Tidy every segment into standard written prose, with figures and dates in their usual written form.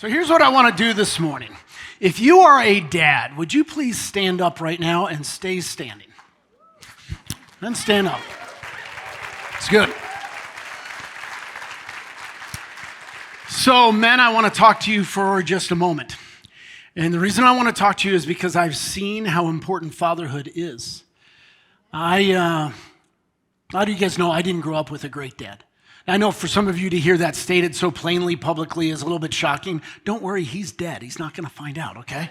So here's what I want to do this morning. If you are a dad, would you please stand up right now and stay standing? Then stand up. It's good. So men, I want to talk to you for just a moment. And the reason I want to talk to you is because I've seen how important fatherhood is. A lot of you guys know I didn't grow up with a great dad. I know for some of you to hear that stated so plainly publicly is a little bit shocking. Don't worry, he's dead. He's not going to find out, okay?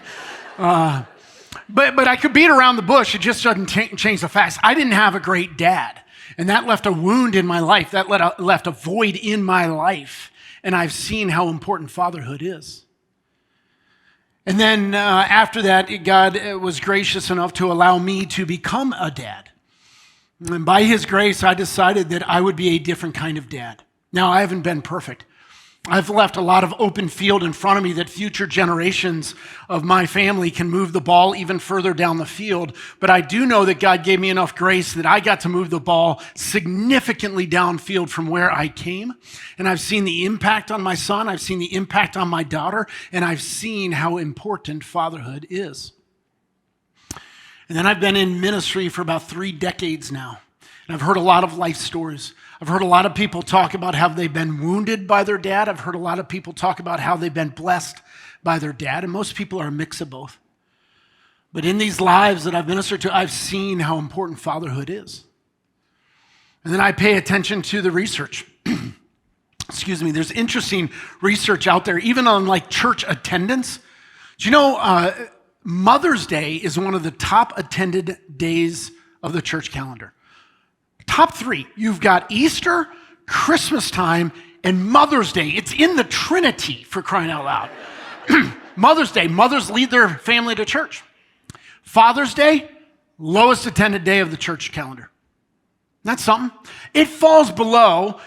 But I could beat around the bush. It just doesn't change the facts. I didn't have a great dad, and that left a wound in my life. That left a void in my life, and I've seen how important fatherhood is. And then after that, God was gracious enough to allow me to become a dad. And by his grace, I decided that I would be a different kind of dad. Now, I haven't been perfect. I've left a lot of open field in front of me that future generations of my family can move the ball even further down the field. But I do know that God gave me enough grace that I got to move the ball significantly downfield from where I came. And I've seen the impact on my son. I've seen the impact on my daughter. And I've seen how important fatherhood is. And then I've been in ministry for about 3 decades now. And I've heard a lot of life stories. I've heard a lot of people talk about how they've been wounded by their dad. I've heard a lot of people talk about how they've been blessed by their dad. And most people are a mix of both. But in these lives that I've ministered to, I've seen how important fatherhood is. And then I pay attention to the research. Excuse me, there's interesting research out there, even on like church attendance. Do you know, Mother's Day is one of the top attended days of the church calendar. Top 3. You've got Easter, Christmas time, and Mother's Day. It's in the Trinity, for crying out loud. Mother's Day, mothers lead their family to church. Father's Day, lowest attended day of the church calendar. That's something. It falls below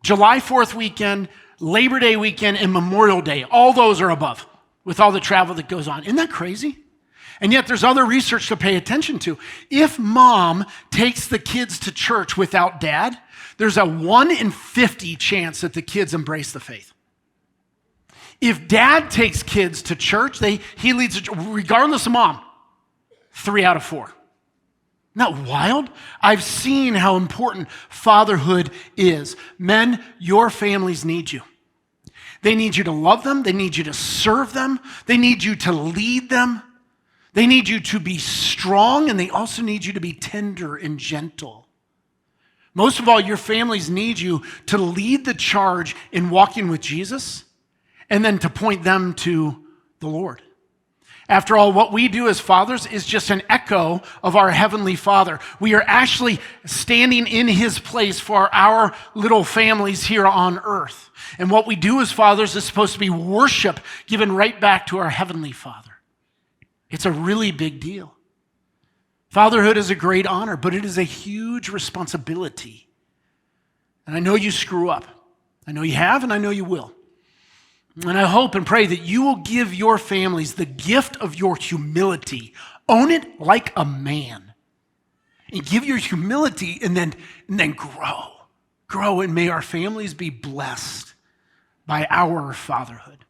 July 4th weekend, Labor Day weekend, and Memorial Day. All those are above, with all the travel that goes on. Isn't that crazy? And yet there's other research to pay attention to. If mom takes the kids to church without dad, there's a 1 in 50 chance that the kids embrace the faith. If dad takes kids to church, he leads, regardless of mom, 3 out of 4. Isn't that wild? I've seen how important fatherhood is. Men, your families need you. They need you to love them. They need you to serve them. They need you to lead them. They need you to be strong, and they also need you to be tender and gentle. Most of all, your families need you to lead the charge in walking with Jesus and then to point them to the Lord. After all, what we do as fathers is just an echo of our Heavenly Father. We are actually standing in His place for our little families here on earth. And what we do as fathers is supposed to be worship given right back to our Heavenly Father. It's a really big deal. Fatherhood is a great honor, but it is a huge responsibility. And I know you screw up. I know you have, and I know you will. And I hope and pray that you will give your families the gift of your humility. Own it like a man. And give your humility and then grow. Grow, and may our families be blessed by our fatherhood.